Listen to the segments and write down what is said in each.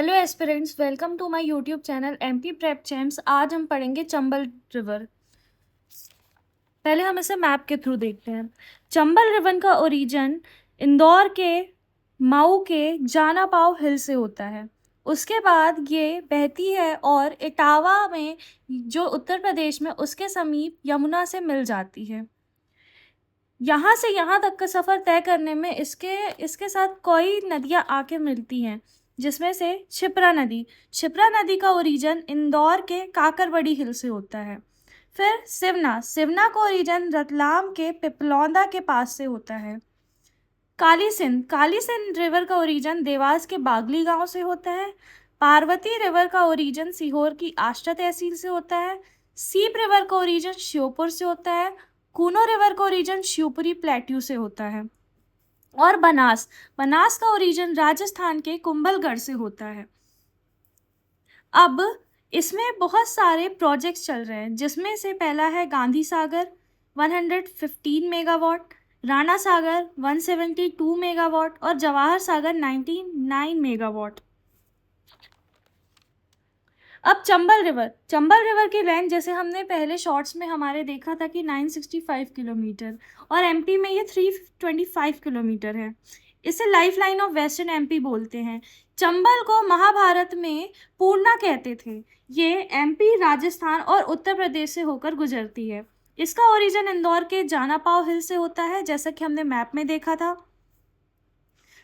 Hello aspirants, welcome to my YouTube channel MP prep champs. आज हम पढ़ेंगे Chambal river. पहले हम इसे मैप के थ्रू देखते हैं। चंबल रिवर का ओरिजिन इंदौर के मऊ के जानापाव हिल से होता है। उसके बाद ये बहती है और इटावा में, जो उत्तर प्रदेश में, उसके समीप यमुना से मिल जाती है। यहाँ से यहाँ तक का सफ़र तय करने में इसके साथ कई नदियाँ आके मिलती हैं, जिसमें से क्षिप्रा नदी का ओरिजिन इंदौर के काकरबड़ी हिल से होता है। फिर सिवना का ओरिजिन रतलाम के पिपलौदा के पास से होता है। काली सिंध रिवर का ओरिजिन देवास के बागली गांव से होता है। पार्वती रिवर का ओरिजिन सीहोर की आष्टा तहसील से होता है। सीप रिवर का ओरिजिन श्योपुर से होता है। कूनो रिवर का ओरिजिन शिवपुरी प्लेट्यू से होता है। और बनास का ओरिजिन राजस्थान के कुंभलगढ़ से होता है। अब इसमें बहुत सारे प्रोजेक्ट्स चल रहे हैं, जिसमें से पहला है गांधी सागर 115 मेगावाट, राणा सागर 172 मेगावाट और जवाहर सागर 99 मेगावाट। अब चंबल रिवर की लेंथ, जैसे हमने पहले शॉर्ट्स में हमारे देखा था कि 965 किलोमीटर, और एमपी में ये 325 किलोमीटर है। इसे life line of western MP बोलते हैं। चंबल को महाभारत में पूर्णा कहते थे। ये एमपी, राजस्थान और उत्तर प्रदेश से होकर गुजरती है। इसका ओरिजिन इंदौर के जानापाव हिल से होता है, जैसा कि हमने मैप में देखा था।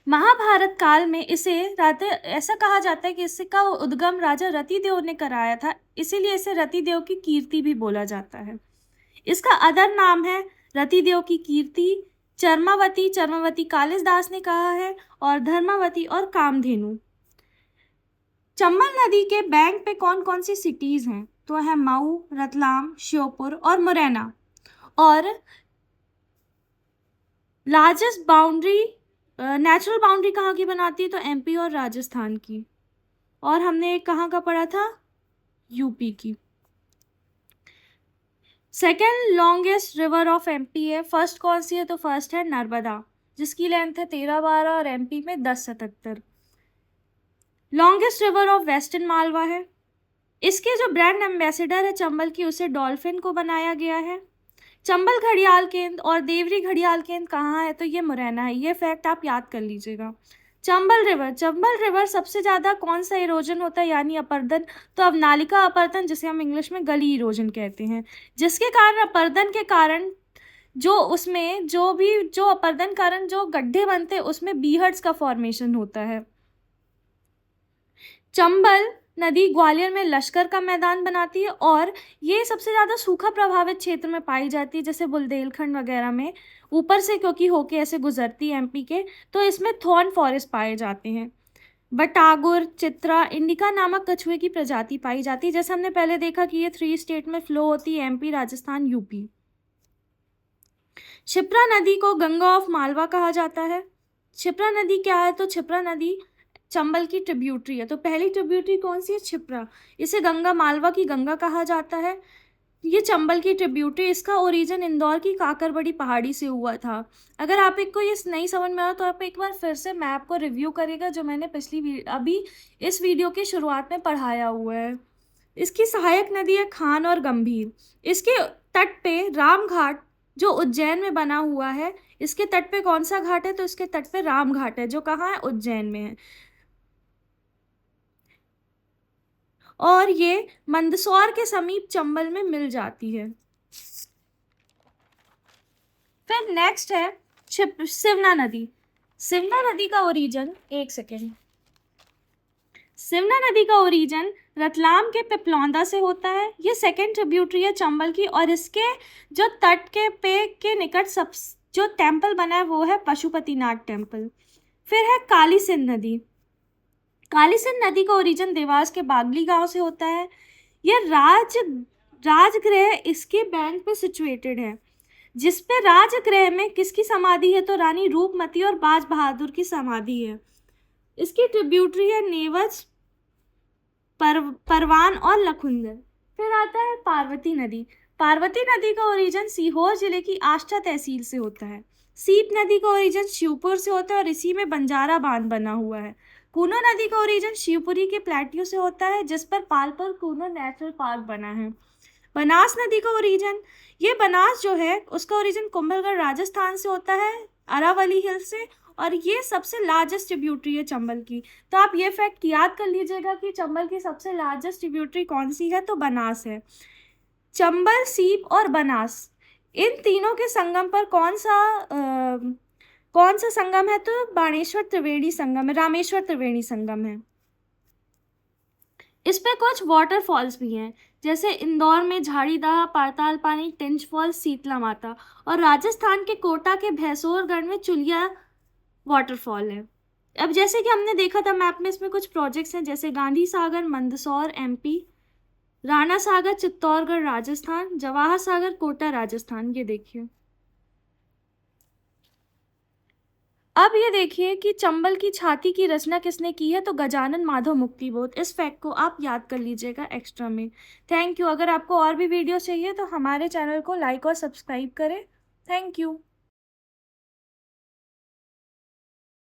महाभारत काल में ऐसा कहा जाता है कि इसका उद्गम राजा रतिदेव ने कराया था, इसीलिए इसे रतिदेव की कीर्ति भी बोला जाता है। इसका अदर नाम है रतिदेव की कीर्ति, चर्मावती कालिदास ने कहा है, और धर्मावती और कामधेनु। चंबल नदी के बैंक पे कौन कौन सी सिटीज हैं? तो है मऊ, रतलाम, श्योपुर और मुरैना। और लार्जेस्ट बाउंड्री, नेचुरल बाउंड्री कहाँ की बनाती है? तो एमपी और राजस्थान की। और हमने कहाँ का पढ़ा था? यूपी की। Second longest river of MP है। फर्स्ट कौन सी है? तो फर्स्ट है नर्मदा, जिसकी लेंथ है 13-12 और एमपी में 10-77। Longest river of western Malwa है। इसके जो ब्रांड एम्बेसडर है चंबल की, उसे डॉल्फिन को बनाया गया है। चंबल घड़ियाल केंद्र और देवरी घड़ियाल केंद्र कहाँ है? तो ये मुरैना है। ये फैक्ट आप याद कर लीजिएगा। चंबल रिवर सबसे ज़्यादा कौन सा इरोजन होता है, यानी अपर्दन? तो अब नालिका अपर्दन, जिसे हम इंग्लिश में गली इरोजन कहते हैं, जिसके कारण अपर्दन के कारण जो अपर्दन कारण जो गड्ढे बनते हैं, उसमें बीहड्स का फॉर्मेशन होता है। चंबल नदी ग्वालियर में लश्कर का मैदान बनाती है, और ये सबसे ज़्यादा सूखा प्रभावित क्षेत्र में पाई जाती है, जैसे बुंदेलखंड वगैरह में। ऊपर से क्योंकि होके ऐसे गुजरती है एमपी के, तो इसमें थॉर्न फॉरेस्ट पाए जाते हैं। बटागुर, चित्रा, इंडिका नामक कछुए की प्रजाति पाई जाती है। जैसे हमने पहले देखा कि ये 3 स्टेट में फ्लो होती है, एमपी, राजस्थान, यूपी। क्षिप्रा नदी को गंगा ऑफ मालवा कहा जाता है। क्षिप्रा नदी क्या है? तो क्षिप्रा नदी चंबल की ट्रिब्यूटरी है। तो पहली ट्रिब्यूटरी कौन सी है? क्षिप्रा। इसे गंगा, मालवा की गंगा कहा जाता है। ये चंबल की ट्रिब्यूटरी, इसका ओरिजिन इंदौर की काकरबड़ी पहाड़ी से हुआ था। अगर आप को ये नहीं समझ में आया तो आप एक बार फिर से मैप को रिव्यू करेगा, जो मैंने अभी इस वीडियो की शुरुआत में पढ़ाया हुआ है। इसकी सहायक नदी है खान और गंभीर। इसके तट पे राम घाट, जो उज्जैन में बना हुआ है। इसके तट पे कौन सा घाट है? तो इसके तट पे राम घाट है, जो कहाँ है? उज्जैन में है। और ये मंदसौर के समीप चंबल में मिल जाती है। फिर नेक्स्ट है सिवना नदी। सिवना नदी का ओरिजिन, एक सेकेंड, सिवना नदी का ओरिजिन रतलाम के पिपलौदा से होता है। ये सेकेंड ट्रिब्यूटरी है चंबल की, और इसके जो तट के निकट जो टेम्पल बना है वो है पशुपतिनाथ टेम्पल। फिर है काली सिंध नदी का ओरिजिन देवास के बागली गांव से होता है। यह राजगृह इसके बैंक पे सिचुएटेड है, जिस पे राजगृह में किसकी समाधि है? तो रानी रूपमती और बाज बहादुर की समाधि है। इसकी ट्रिब्यूटरी है नेवज, परवान और लखुंदर। फिर आता है पार्वती नदी का ओरिजिन सीहोर जिले की आष्टा तहसील से होता है। सीप नदी का ओरिजिन शिवपुर से होता है, और इसी में बंजारा बांध बना हुआ है। कूनो नदी का ओरिजिन शिवपुरी के प्लेट्यू से होता है, जिस पर पालपुर कूनो नेशनल पार्क बना है। बनास नदी का ओरिजिन, ये बनास जो है उसका ओरिजिन कुंभलगढ़ राजस्थान से होता है, अरावली हिल से, और ये सबसे लार्जेस्ट ट्रिब्यूटरी है चंबल की। तो आप ये फैक्ट याद कर लीजिएगा कि चंबल की सबसे लार्जेस्ट ट्रिब्यूटरी कौन सी है, तो बनास है। चंबल, सीप और बनास, इन तीनों के संगम पर कौन सा संगम है, तो बाणेश्वर त्रिवेणी संगम है, रामेश्वर त्रिवेणी संगम है। इस पे कुछ वाटरफॉल्स भी हैं, जैसे इंदौर में झाड़ीदाह, पाताल पानी, टिंच फॉल्स, शीतला माता, और राजस्थान के कोटा के भैंसोरगढ़ में चुलिया वाटरफॉल है। अब जैसे कि हमने देखा था मैप में, इसमें कुछ प्रोजेक्ट्स हैं, जैसे गांधी सागर मंदसौर एमपी, राणा सागर चित्तौड़गढ़ राजस्थान, जवाहर सागर कोटा राजस्थान। ये देखिए। अब ये देखिए कि चंबल की छाती की रचना किसने की है, तो गजानन माधव मुक्तिबोध। इस फैक्ट को आप याद कर लीजिएगा एक्स्ट्रा में। Thank you. अगर आपको और भी वीडियो चाहिए तो हमारे चैनल को लाइक और सब्सक्राइब करें। Thank you.